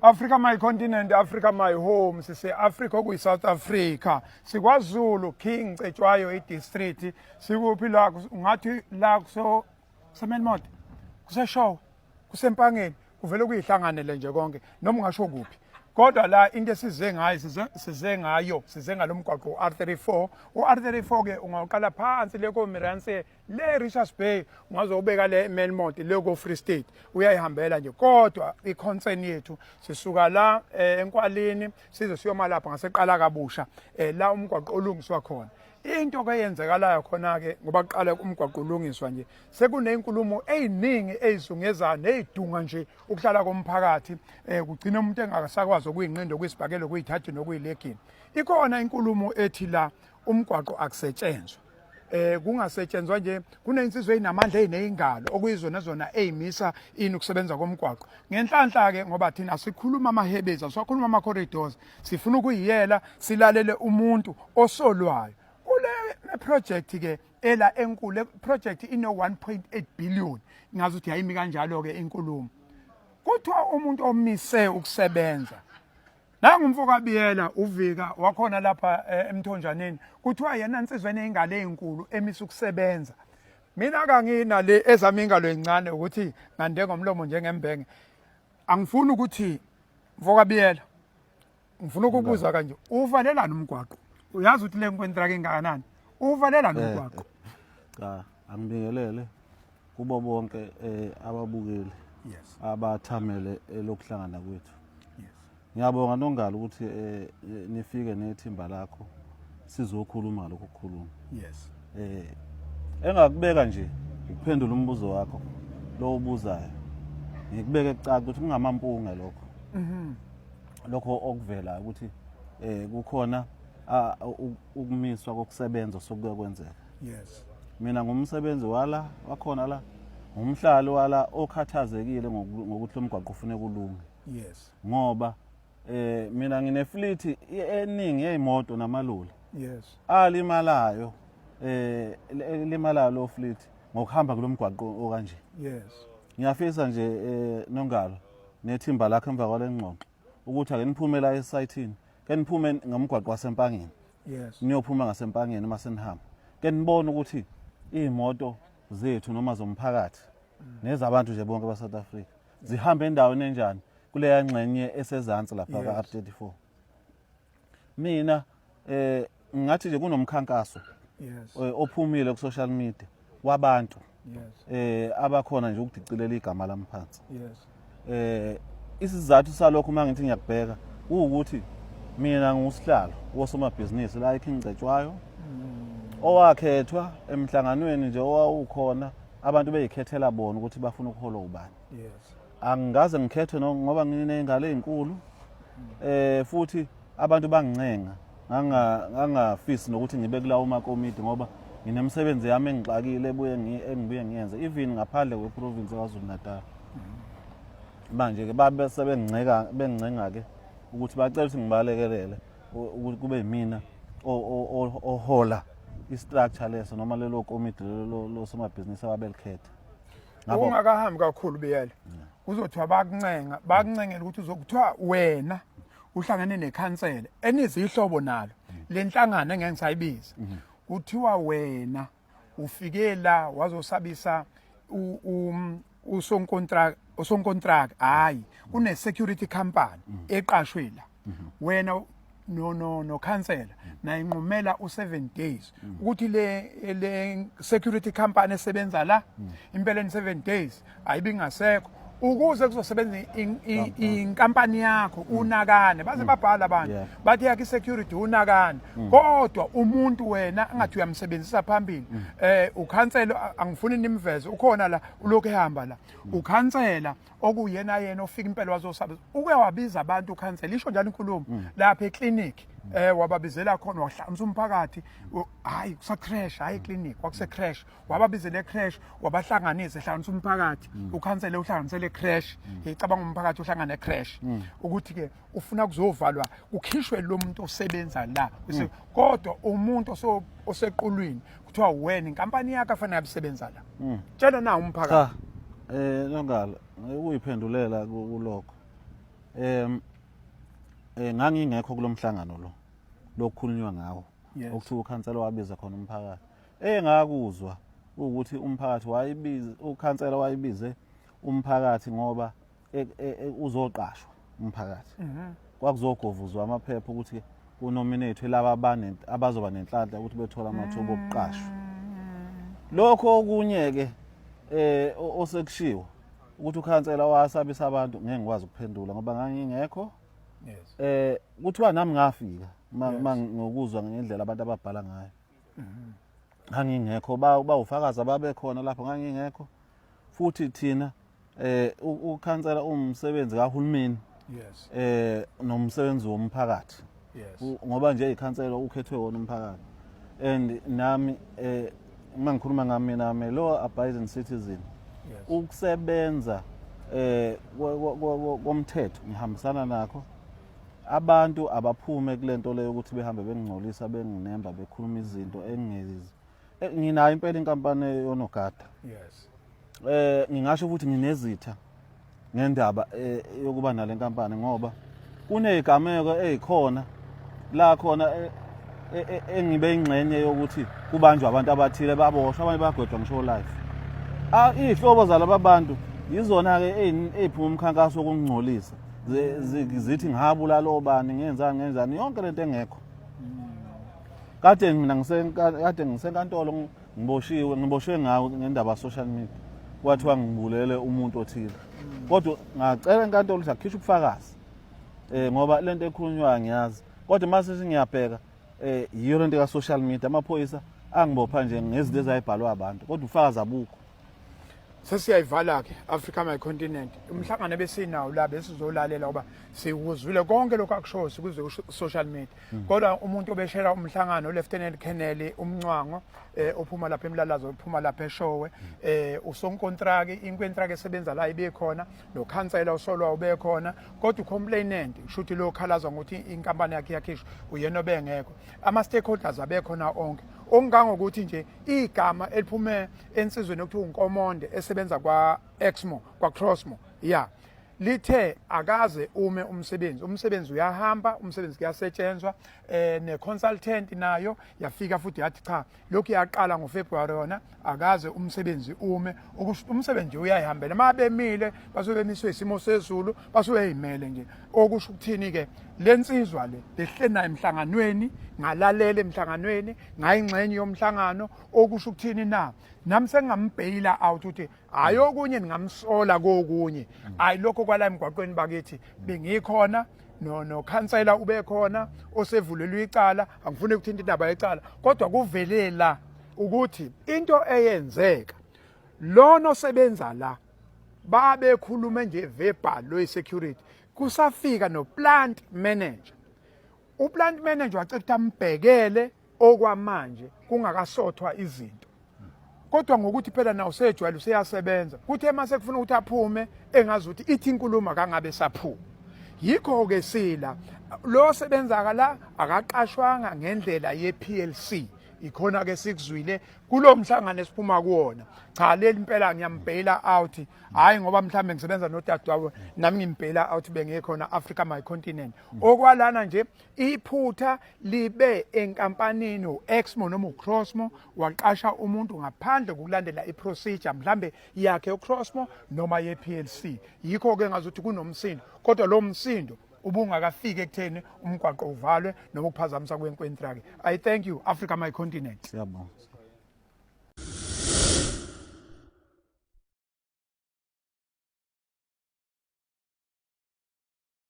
Africa my continent, Africa my home. Sise Africa kuyi South Africa. SikwaZulu King Cetshwayo idistrict. Sikuphi la ungathi la kuso Semenmod. Kuseshow. Kusempangeni. Kuvele kuyihlanganele nje konke noma ungasho kuphi. Kodwa la into esize ngayo size ngalomgwaqo uR34 uR34 ke ungaqala phansi le koMiranse le Richards Bay ungazobeka le Melmont le ko Free State uyayihambela nje kodwa iconcern yethu sisuka la eNkwalini size siyoma lapha ngaseqala kabusha la umgwaqo olungiswa khona into kayenzekalayo khona ke ngoba qala umgwaqo ulungiswa nje sekunezinkulumo eziningi ezizungezana nezidunga nje ukuhlala komphakathi kugcina umuntu engakasakwazi ukuyinqindo kwisibhakelo kuyithathe nokuyilegini ikhona inkulumo ethi la umgwaqo akusetshenzwa kungasetshenzwa nje kunensizwe ezinamandla ezinezingalo okuyizona zona ezimisa ini ukusebenza komgwaqo ngenhlanhla ke ngoba thina sikhuluma amahebeza sikhuluma ama corridors sifuna ukuyiyela silalele umuntu osolwayo kule project ke ela enkulu project ino 1.8 billion ngazi ukuthi hayimi kanjalo ke inkulumo kuthiwa umuntu omise ukusebenza nangumfoka Biyela uvika wakhona lapha eMthonjaneni kuthiwa yena insizweni ezingale ezinkulu emisa ukusebenza mina kangina le ezami ingalo encane ukuthi ngande ngomlomo njengembenge angifuni ukuthi mfoka Biyela ngifuna ukubuza kanje uvalelana umgwaqo uyazi ukuthi le nkontraka engakanani uvalelana umgwaqo cha angibingelele kubo bonke ababukeli abathamele lokuhlangana kwethu ngiyabonga Nongalo ukuthi nifike nethimba lakho sizokhuluma ngalokho ukukhuluma engakubeka nje ukuphendula umbuzo wakho lo ubuzayo ngikubeke ecala ukuthi kungamampunge lokho lokho okuvela ukuthi kukhona ukumiswa kokusebenza sokuya kwenzeka mina ngumsebenzi wala wakhona la umhlalo wala okhathazekile ngokuthi lomgwaqo ufune kulunga ngoba mina ngine fleet eningi yezimoto namaloli alimalayo limalayo lo fleet ngokuhamba kulomgwaqo okanje ngiyafisa nje Nongalo nethimba lakho emva kwale ngxoxo ukuthi ake niphumela esayithini ke niphume ngomgwaqo wasempangeni niyophuma ngasempangeni uma senihamba ke nibone ukuthi izimoto zethu noma zomphakathi nezabantu nje bonke baSouth Africa zihamba endaweni enjani kuleya ngxenye esezantsi lapha kaR34 mina ngathi nje kunomkhankaso ophumile ku social media wabantu abakhona nje ukudicilela igama lamphansi isizathu salokho mangithi ngiyakubheka ukuthi mina ngusihlalo wosomabhizinisi la eKing Cetshwayo owakhethwa emhlanganweni nje owawukhona abantu beyikhethela bona ukuthi bafuna ukuhola ubani angaze ngikhethwe ngoba nginezingalo ezinkulu futhi abantu bangincenga ngangafisi nokuthi ngibe kulawo makomiti ngoba nginemsebenzi yami engixakile engibuye ngiyenze even ngaphandle kweprovince yaKwaZulu Natal manje ke babe bengincenga ke ukuthi bacela ukuthi ngibalekelele ukuthi kube yimina ohola istructure leso noma lelo komiti lo somabhizinisi ababelikhetha ungakahambi kakhulu Biyela uzothiwa bakuncengela ukuthi uzokuthiwa wena uhlangane nekhansela enizihlobo nalo lenhlangano engeke ngisayibiza kuthiwa wena ufike la wazosabisa usonkontract hayi une security company eqashwe la wena no khansela na inqumela u7 days ukuthi le security company esebenza la impela ni 7 days ayibingasekho ukuze kuzosebenza inkampani yakho unakane baze babhala abantu bathi yakhe security unakane kodwa umuntu wena angathi uyamsebenzisa phambili ukhansela angifuni nimveze ukhona la ulokho ehamba la ukhansela okuyena ofika impela wazosabisa ukuyawabiza abantu ukhansela isho njalo inkulumo lapha eclinic wababizela khona wahlanza umphakathi hayi kusacrash hayi clinic wakusecrash wababizele crash wabahlanganisa ehlanganisa umphakathi ukhansela uhlanganisele crash ngicabanga umphakathi uhlangana necrash ukuthi ke ufuna kuzovalwa kukhishwe lo muntu osebenza la kodwa umuntu osequlwini kuthiwa wena inkampani yakhe afanele yabisebenza la tshela na umphakathi Nongalo uyiphendulela kulokho ngangingekho kulomhlangano lokukhulunywa ngawo Yes. okuthiwa ukhansela wabiza khona umphakathi ngakuzwa ukuthi umphakathi ukhansela wayibize umphakathi ngoba uzoqashwa umphakathi kwakuzogovuzwa amaphepha ukuthi kunominate laba abazoba nenhlanhla ukuthi bethola amathuba okuqashwa lokho okunye ke osekushiwo ukuthi ukhansela wasabisa abantu ngeke ngikwazi ukuphendula ngoba ngangingekho. Yes. Kuthiwa nami ngafika ngokuzwa ngendlela abantu ababhala ngayo. Ngangingekho bawufakaza babekhona lapho ngangingekho futhi thina ukhansela umsebenzi kahulumeni. Yes. Nomsebenzi womphakathi. Yes. Ngoba nje ikhansela ukhethwe wona umphakathi and nami mangikhuluma ngami nami law abiding citizen ukusebenza komthetho ngihambisana nakho. Abantu abaphume kulento leyo ukuthi behambe bengingcolisa benginemba bekhuluma izinto engezi nginayo impela inkampani yonogada. Yes. Ngingasho ukuthi nginezitha ngendaba yokuba nale nkampani ngoba kunezigameko ezikhona la khona engibe ingxenye yokuthi kubanjwe abantu abathile baboshwa abanye bagwetshwa ngisho life. Ihlobo zalaba bantu yizona ke eziphuma umkhankaso wokungcolisa zithi ngihabula lo bani ngenzani yonke lento engekho. Kade mina ngisenkantolo ngiboshwe ngawo ngendaba social media kwathiwa ngibulele umuntu othile kodwa ngacela enkantolo ukuthi akhishwe ubufakazi ngoba lento ekhulunywa ngiyazi kodwa mase singiyabheka yiyo lento ka social media amaphoyisa angibopha nje ngezinto ezayibhalwa abantu kodwa ufakazi abukho. Sesiyayivala ke Africa My Continent umhlangano besinawo la besizolalela ngoba sikuzwile konke lokho akushoyo sikuzwe social media kodwa umuntu obeshera umhlangano Lieutenant Colonel uMncwango ophuma lapha eMlalazo ophuma lapha eShowe usonkontraki inkontraki esebenza la ibe khona nokhansela usolwa ube khona kodwa ucomplainant shuthi lo khalazwa ukuthi inkampani yakhe yakhishwa uyena obengekho ama stakeholders abekhona onke ongangokuthi nje igama eliphume ensizweni okuthiwa uNkomonde esebenza kwa Exmo kwa Crossmo lithe akaze ume umsebenzi uyahamba umsebenzi kuyasetshenzwa ne consultant nayo yafika futhi yathi cha lokhu yaqala ngoFebruary yona akaze umsebenzi ume umsebenzi uyayihambela mabemile basuke bemiswe isimo sezulu basuke ezimele nje okusho ukuthini ke lensizwa lehlena emhlanganweni ngalalela emhlanganweni ngayingxenye yomhlangano okusho ukuthini na nami sengambhayila out ukuthi ayokunye ningamsola kokunye ayilokho kwala emgwaqweni bakithi bengikhona no khansela ube khona osevulelwe icala angifuni ukuthinta indaba yecala kodwa kuvelela ukuthi into eyenzeka lona osebenza la babekhuluma nje verbal lo security kusafika no plant manager uplant manager wacela ambhekele okwamanje kungakasothwa izinto kodwa ngokuthi phela nawo sejwayele useyasebenza kuthe mase kufuna ukuthi aphume engazi ukuthi ithi inkulumo kangabe saphuma yikho ke sila lo sebenza la akaqashwanga ngendlela yePLC ikhona ke sikuzwile kulomhlangano esiphuma kuona cha leli impela ngiyambhayila out hayi ngoba mhlambe ngisebenza nodadewabo nami ngimbhayila out bengekhona Africa My Continent okwalana nje iphutha libe enkampanini uExmo noma uCrossmo waqasha umuntu ngaphandle kokulandela iprocedure mhlambe yakhe uCrossmo noma yePLC yikho ke ngazuthi kunomsindo kodwa lo msindo ubungakafiki ekutheni umgwaqo uvalwe noma ukuphazamisa kwenkwentraki I thank you Africa My Continent. Siyabonga.